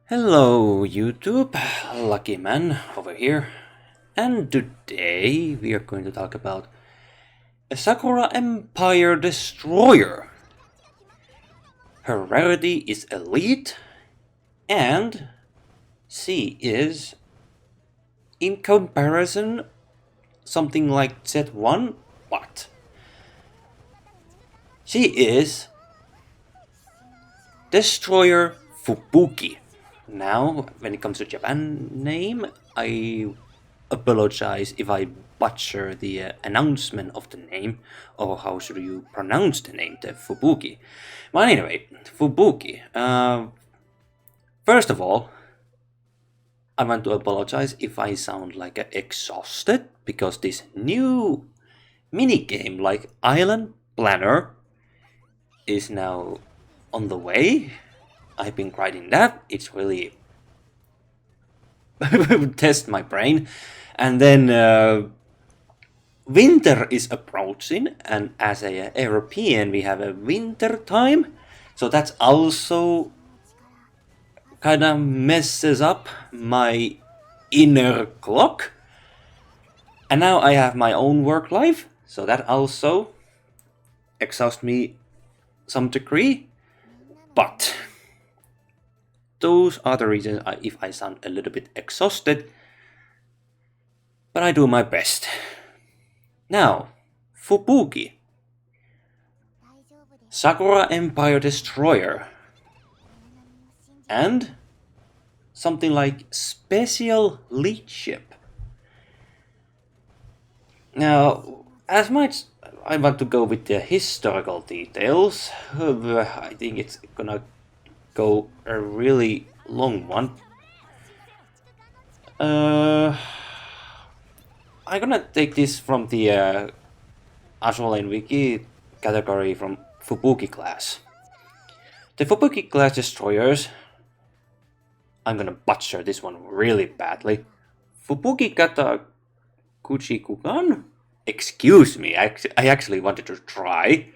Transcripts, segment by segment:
Hello YouTube, Lucky Man over here, and today we are going to talk about a Sakura Empire Destroyer. Her rarity is Elite, and she is, in comparison, something like Z1, but she is Destroyer Fubuki. Now, when it comes to Japan name, I apologize if I butcher the announcement of the name, or how should you pronounce the name, the Fubuki. But anyway, Fubuki. First of all, I want to apologize if I sound like exhausted, because this new minigame like Island Planner is now on the way. I've been grinding that. It's really test my brain. And then winter is approaching, and as a European we have a winter time, so that's also kind of messes up my inner clock. And now I have my own work life, so that also exhausts me some degree. But those are the reasons if I sound a little bit exhausted, but I do my best. Now, Fubuki, Sakura Empire Destroyer, and something like Special Leadship. Now, as much I want to go with the historical details, I think it's gonna go a really long one. I'm gonna take this from the Azur Wiki category from Fubuki-class. The Fubuki-class destroyers, I'm gonna butcher this one really badly. Fubuki kata Kuchikugan? Excuse me, I actually wanted to try.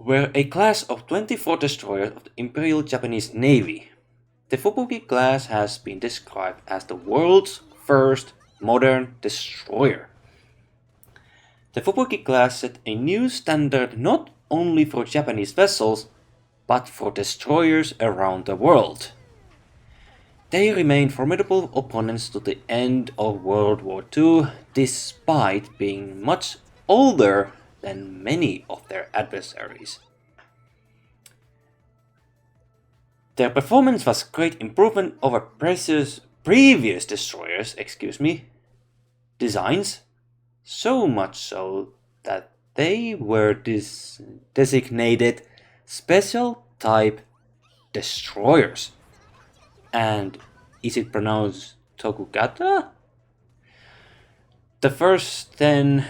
Were a class of 24 destroyers of the Imperial Japanese Navy. The Fubuki-class has been described as the world's first modern destroyer. The Fubuki-class set a new standard not only for Japanese vessels, but for destroyers around the world. They remained formidable opponents to the end of World War II, despite being much older than many of their adversaries. Their performance was great improvement over previous destroyers, designs, so much so that they were designated special type destroyers. And is it pronounced Tokugata? The first 10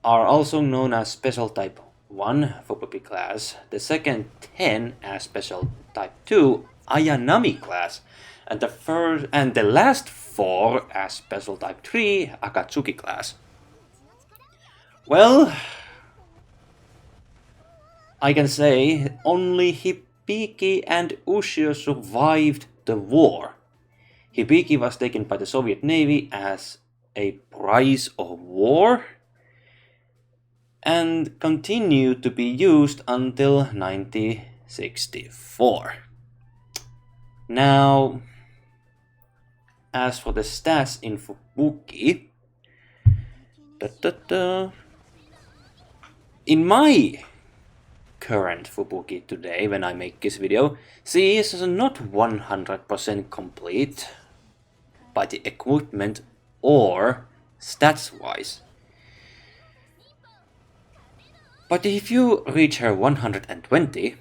are also known as Special Type 1 Fubuki-class, the second 10 as Special Type 2 Ayanami-class, and the last 4 as Special Type 3 Akatsuki-class. Well, I can say only Hibiki and Ushio survived the war. Hibiki was taken by the Soviet Navy as a prize of war and continued to be used until 1964. Now, as for the stats in Fubuki, in my current Fubuki today, when I make this video, she is not 100% complete by the equipment or stats wise. But if you reach her 120,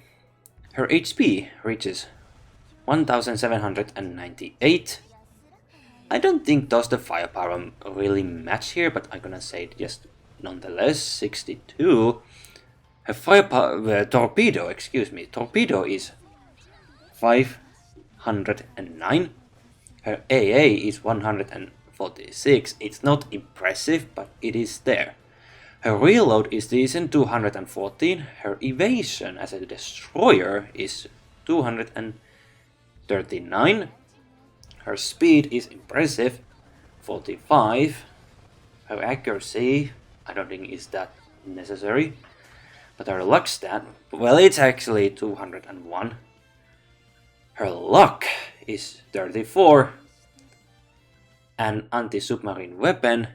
her HP reaches 1798. I don't think does the firepower really match here, but I'm gonna say it just nonetheless. 62. Her firepower torpedo is 509. Her AA is 146. It's not impressive, but it is there. Her reload is decent, 214. Her evasion as a destroyer is 200 39. Her speed is impressive, 45. Her accuracy, I don't think is that necessary. But her luck stat, well, it's actually 201. Her luck is 34. And anti-submarine weapon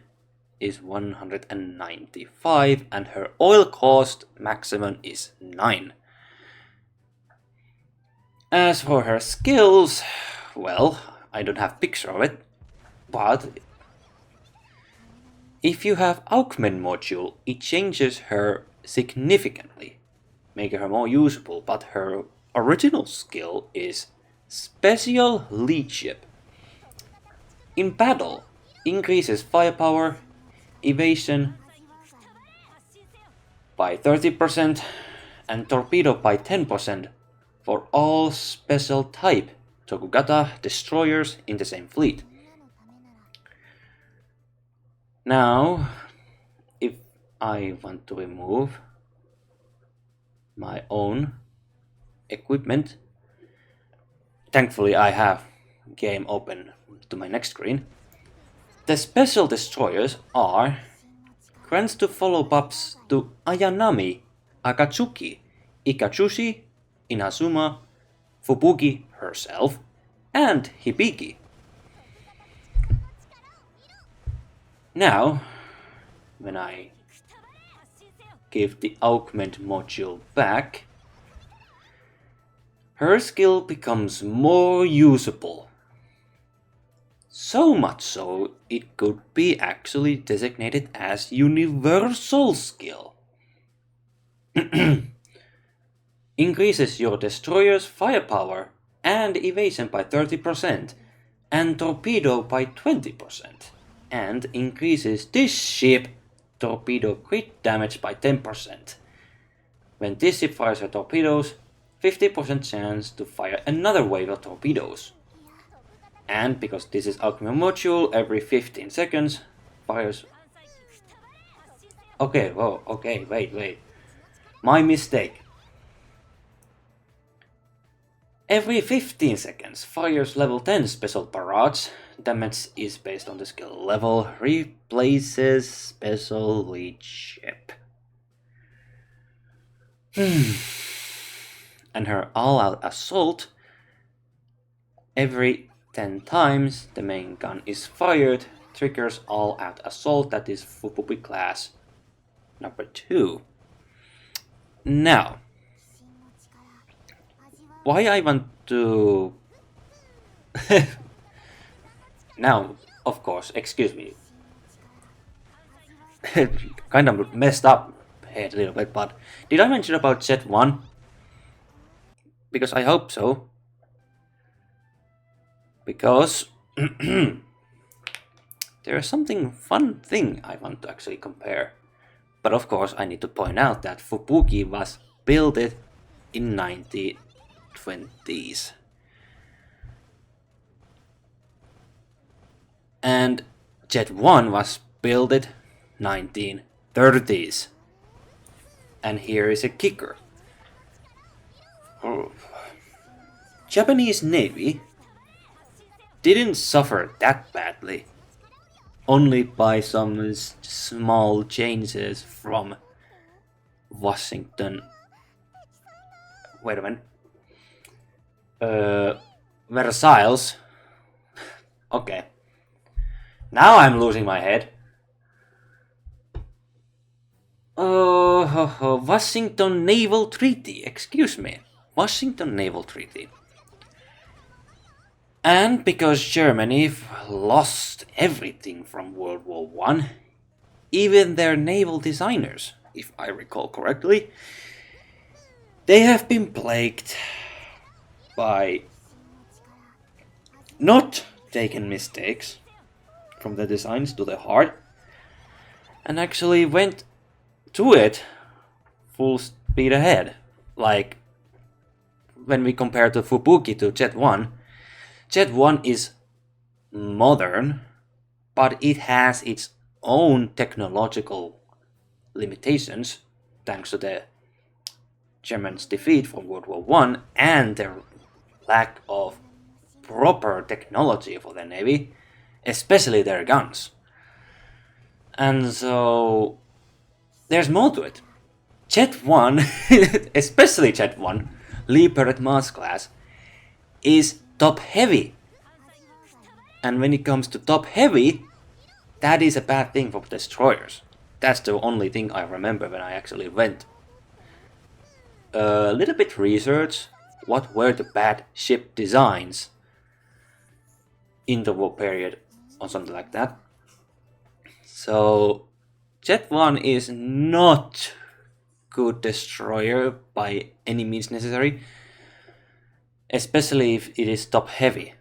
is 195, and her oil cost maximum is 9. As for her skills, well, I don't have picture of it, but if you have augment module, it changes her significantly, making her more usable, but her original skill is special leadership. In battle, increases firepower, evasion by 30% and torpedo by 10% for all special type Tokugata destroyers in the same fleet. Now, if I want to remove my own equipment, thankfully I have game open to my next screen. The special destroyers are grants to follow-ups to Ayanami, Akatsuki, Ikachushi, Inazuma, Fubuki herself, and Hibiki. Now, when I give the augment module back, her skill becomes more usable. So much so, it could be actually designated as universal skill. Increases your destroyer's firepower and evasion by 30%, and torpedo by 20%, and increases this ship torpedo crit damage by 10%. When this ship fires her torpedoes, 50% chance to fire another wave of torpedoes. And because this is augment module, every 15 seconds fires. Okay, whoa, okay, wait. My mistake. Every 15 seconds fires level 10 special barrage. Damage is based on the skill level. Replaces special leadership. And her all-out assault. Every 10 times the main gun is fired, triggers all-out assault, that is Fubuki-class number 2. Now, why I want to... Now, of course, excuse me. Kind of messed up head a little bit, but did I mention about Jet 1? Because I hope so. Because there is something fun thing I want to actually compare. But of course I need to point out that Fubuki was built in 1920s. And Jet 1 was built in 1930s. And here is a kicker. Japanese Navy didn't suffer that badly, only by some small changes from Washington. Wait a minute. Versailles. Okay. Now I'm losing my head. Washington Naval Treaty. Excuse me. Washington Naval Treaty. And because Germany lost everything from World War I, even their naval designers, if I recall correctly, they have been plagued by not taking mistakes from the designs to the heart, and actually went to it full speed ahead. Like, when we compare to Fubuki to Jet 1, Jet 1 is modern, but it has its own technological limitations thanks to the Germans' defeat from World War I and their lack of proper technology for the Navy, especially their guns. And so there's more to it. Jet 1, especially Jet 1, Leaper at Mars class, is top heavy. And when it comes to top heavy, that is a bad thing for destroyers. That's the only thing I remember when I actually went a little bit research what were the bad ship designs in the war period or something like that. So Jet 1 is not good destroyer by any means necessary, especially if it is top heavy.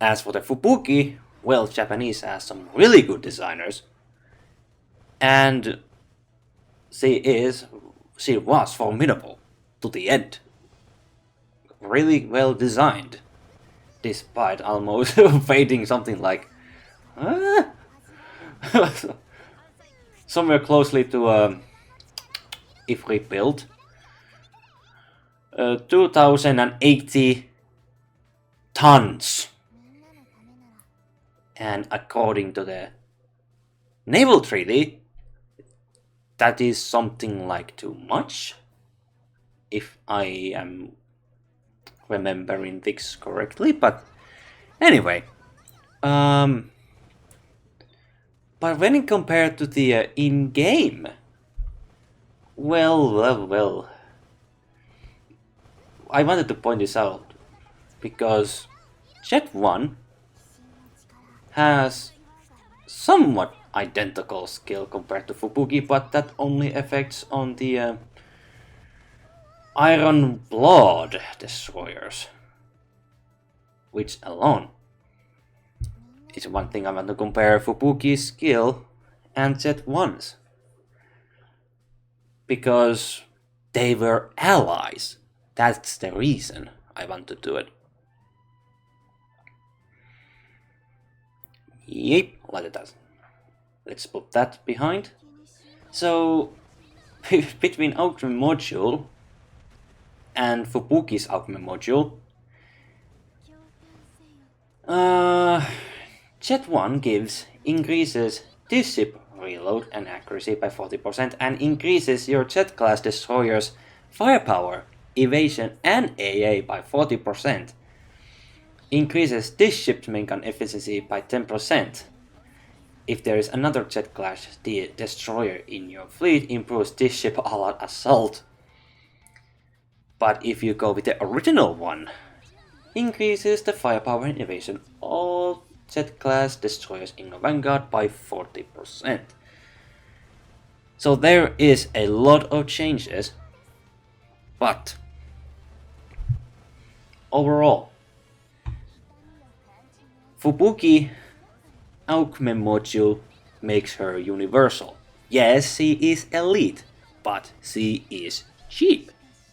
As for the Fubuki, well, Japanese has some really good designers, and she was formidable to the end. Really well designed, despite almost fading something like somewhere closely to if rebuilt 2080 tons, and according to the naval treaty, that is something like too much, if I am remembering this correctly. But anyway, but when it compared to the in-game, well, I wanted to point this out because Jet 1 has somewhat identical skill compared to Fubuki, but that only affects on the Iron Blood destroyers, which alone is one thing I want to compare Fubuki's skill and Jet 1's, because they were allies. That's the reason I want to do it. Yep, like it does. Let's put that behind. So, between Alchemy Module and Fubuki's Alchemy Module, Jet 1 increases this ship reload and accuracy by 40% and increases your Jet class destroyer's firepower, evasion and AA by 40%. Increases this ship's main gun efficiency by 10%. If there is another Jet class destroyer in your fleet, improves this ship all-out assault. But if you go with the original one, increases the firepower and evasion all Jet class destroyers in the vanguard by 40%. So there is a lot of changes, but overall, Fubuki Alchemy Module makes her universal. Yes, she is elite, but she is cheap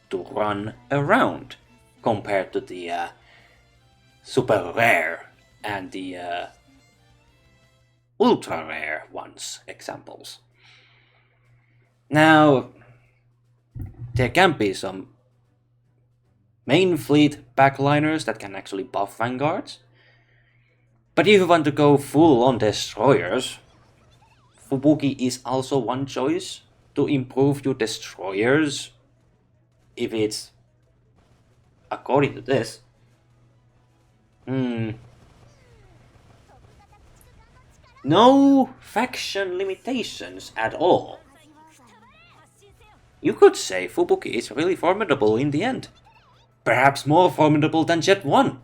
to run around compared to the super rare and the ultra rare ones examples. Now, there can be some main fleet backliners that can actually buff vanguards. But if you want to go full on destroyers, Fubuki is also one choice to improve your destroyers. If it's according to this, no faction limitations at all. You could say Fubuki is really formidable in the end. Perhaps more formidable than Jet 1.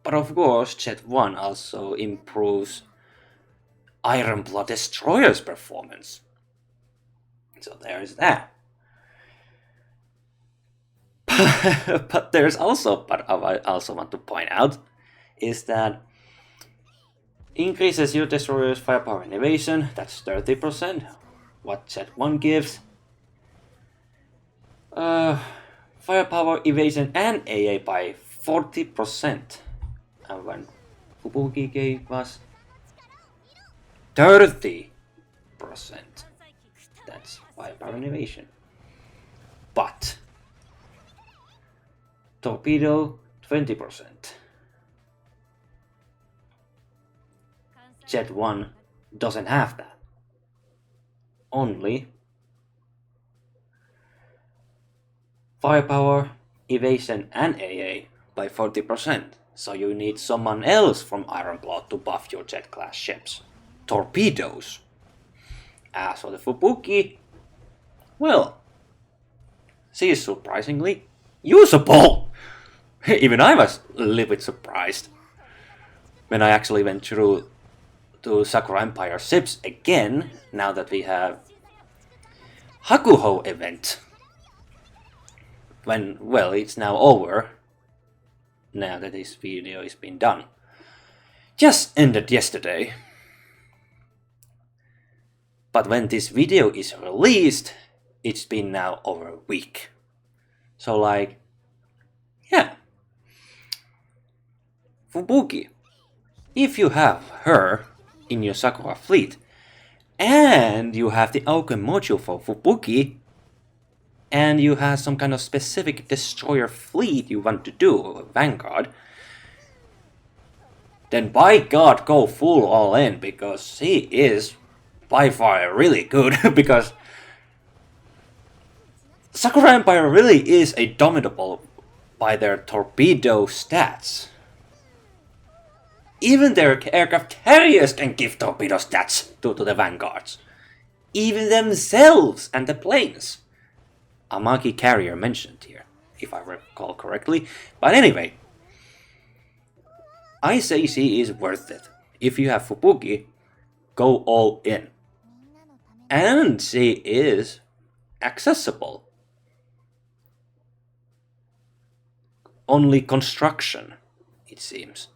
But of course, Jet 1 also improves Iron Blood Destroyer's performance. So there's that. But there's also, but I also want to point out, is that increases your destroyer's firepower and evasion, that's 30%, what Jet 1 gives. Firepower, evasion and AA by 40%. And when Fubuki gave us 30%, that's firepower and evasion. But torpedo 20%. Jet 1 doesn't have that. Only firepower, evasion and AA by 40%. So you need someone else from Ironclaw to buff your jet class ships. Torpedoes. As for the Fubuki, well, she is surprisingly usable. Even I was a little bit surprised when I actually went through to Sakura Empire ships again, now that we have Hakuho event. When, well, it's now over, now that this video is being done. Just ended yesterday. But when this video is released, it's been now over a week. So like, yeah. Fubuki. If you have her in your Sakura fleet, and you have the Aoken module for Fubuki, and you have some kind of specific destroyer fleet you want to do, Vanguard, then by God go full all in, because she is by far really good, because Sakura Empire really is a dominable by their torpedo stats. Even their aircraft carriers can give torpedo stats to the vanguards. Even themselves and the planes. Amagi carrier mentioned here, if I recall correctly. But anyway, I say she is worth it. If you have Fubuki, go all in. And she is accessible. Only construction, it seems.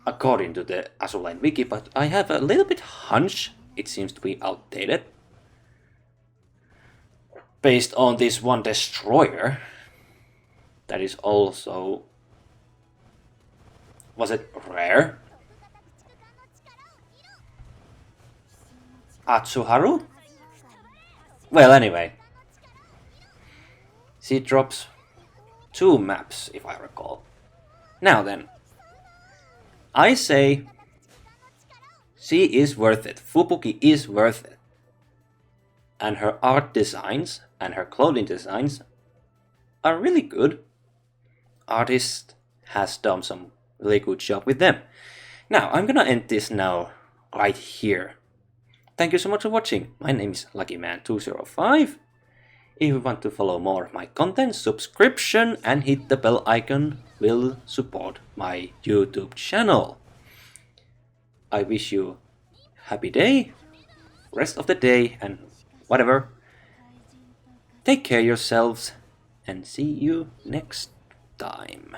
According to the Azur wiki, but I have a little bit hunch it seems to be outdated. Based on this one destroyer that is also, was it rare? Atsuharu? Well, anyway, she drops 2 maps if I recall. Now then, I say she is worth it. Fubuki is worth it. And her art designs and her clothing designs are really good. Artist has done some really good job with them. Now, I'm gonna end this now right here. Thank you so much for watching. My name is LuckyMan205. If you want to follow more of my content, subscription and hit the bell icon will support my YouTube channel. I wish you happy day, rest of the day, and whatever. Take care yourselves, and see you next time.